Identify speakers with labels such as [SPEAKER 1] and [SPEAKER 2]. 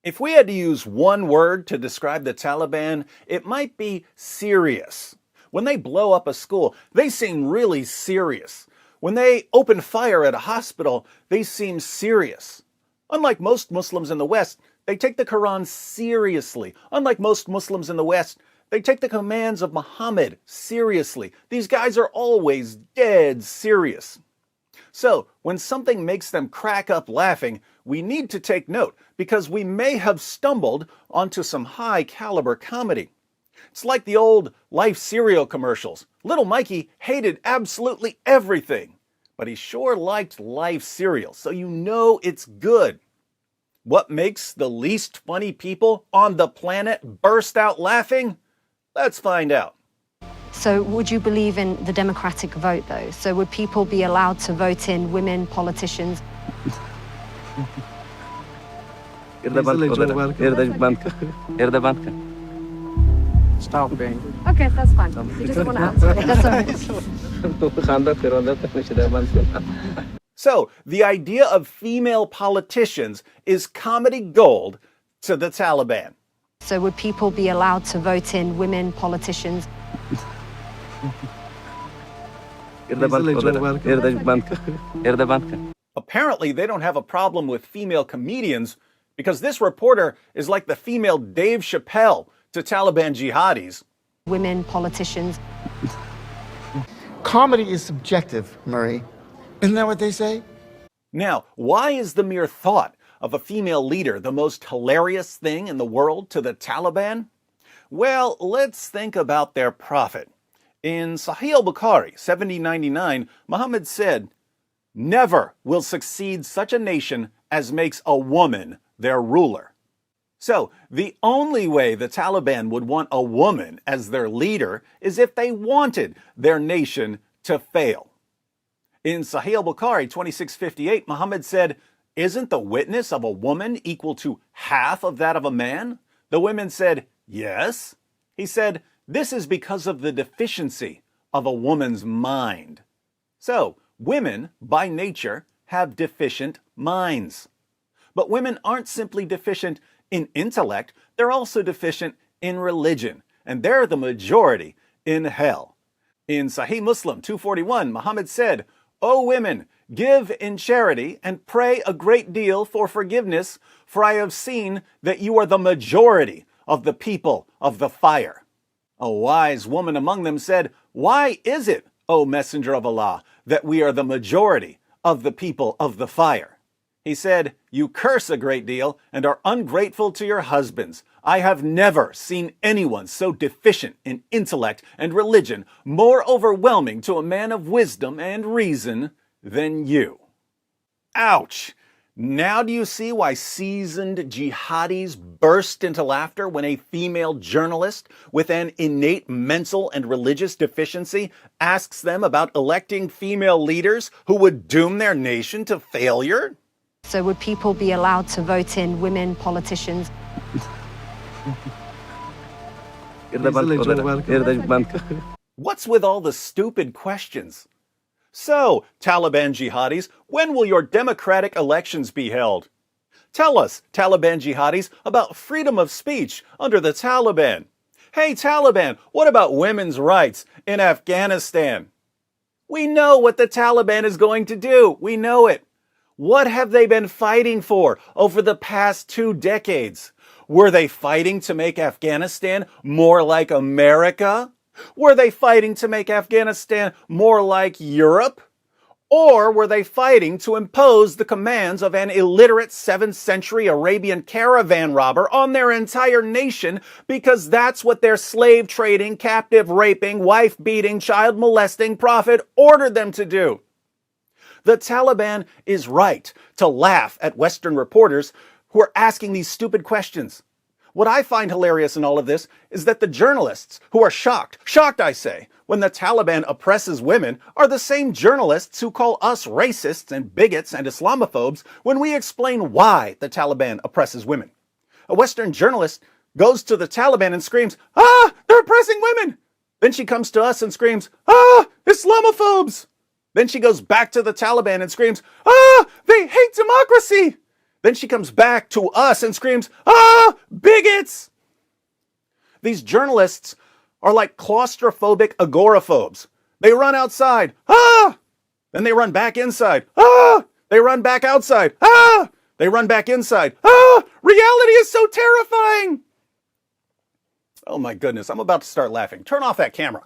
[SPEAKER 1] If we had to use one word to describe the Taliban, it might be serious. When they blow up a school, they seem really serious. When they open fire at a hospital, they seem serious. Unlike most Muslims in the West, they take the Quran seriously. Unlike most Muslims in the West, they take the commands of Muhammad seriously. These guys are always dead serious. So, when something makes them crack up laughing, we need to take note because we may have stumbled onto some high-caliber comedy. It's like the old Life cereal commercials. Little Mikey hated absolutely everything, but he sure liked Life cereal, so you know it's good. What makes the least funny people on the planet burst out laughing? Let's find out.
[SPEAKER 2] So would you believe in the democratic vote, though? So would people be allowed to vote in women politicians?
[SPEAKER 3] Stop paying.
[SPEAKER 2] Okay, that's fine. You just want to answer it. That's all right.
[SPEAKER 1] So, the idea of female politicians is comedy gold to the Taliban.
[SPEAKER 2] So would people be allowed to vote in women politicians?
[SPEAKER 1] Apparently, they don't have a problem with female comedians because this reporter is like the female Dave Chappelle to Taliban jihadis.
[SPEAKER 2] Women politicians.
[SPEAKER 4] Comedy is subjective, Murray. Isn't that what they say?
[SPEAKER 1] Now, why is the mere thought of a female leader the most hilarious thing in the world to the Taliban? Well, let's think about their prophet. In Sahih al-Bukhari, 7099, Muhammad said, "Never will succeed such a nation as makes a woman their ruler." So, the only way the Taliban would want a woman as their leader is if they wanted their nation to fail. In Sahih al-Bukhari 2658, Muhammad said, "Isn't the witness of a woman equal to half of that of a man?" The women said, "Yes." He said, "This is because of the deficiency of a woman's mind." So, women, by nature, have deficient minds. But women aren't simply deficient in intellect, they're also deficient in religion, and they're the majority in hell. In Sahih Muslim 241, Muhammad said, "O women, give in charity and pray a great deal for forgiveness, for I have seen that you are the majority of the people of the fire." A wise woman among them said, "Why is it, O Messenger of Allah, that we are the majority of the people of the fire?" He said, "You curse a great deal and are ungrateful to your husbands. I have never seen anyone so deficient in intellect and religion, more overwhelming to a man of wisdom and reason than you." Ouch! Now do you see why seasoned jihadis burst into laughter when a female journalist with an innate mental and religious deficiency asks them about electing female leaders who would doom their nation to failure?
[SPEAKER 2] So would people be allowed to vote in women politicians?
[SPEAKER 1] What's with all the stupid questions? So, Taliban jihadis, when will your democratic elections be held? Tell us, Taliban jihadis, about freedom of speech under the Taliban. Hey, Taliban, what about women's rights in Afghanistan? We know what the Taliban is going to do. We know it. What have they been fighting for over the past 2 decades? Were they fighting to make Afghanistan more like America? Were they fighting to make Afghanistan more like Europe? Or were they fighting to impose the commands of an illiterate 7th century Arabian caravan robber on their entire nation because that's what their slave trading, captive raping, wife beating, child molesting prophet ordered them to do? The Taliban is right to laugh at Western reporters who are asking these stupid questions. What I find hilarious in all of this is that the journalists who are shocked I say, when the Taliban oppresses women are the same journalists who call us racists and bigots and Islamophobes when we explain why the Taliban oppresses women. A Western journalist goes to the Taliban and screams, "Ah, they're oppressing women!" Then she comes to us and screams, "Ah, Islamophobes!" Then she goes back to the Taliban and screams, "Ah, they hate democracy!" Then she comes back to us and screams, "Ah, bigots!" These journalists are like claustrophobic agoraphobes. They run outside, ah! Then they run back inside, ah! They run back outside, ah! They run back inside, ah! Reality is so terrifying! Oh my goodness, I'm about to start laughing. Turn off that camera.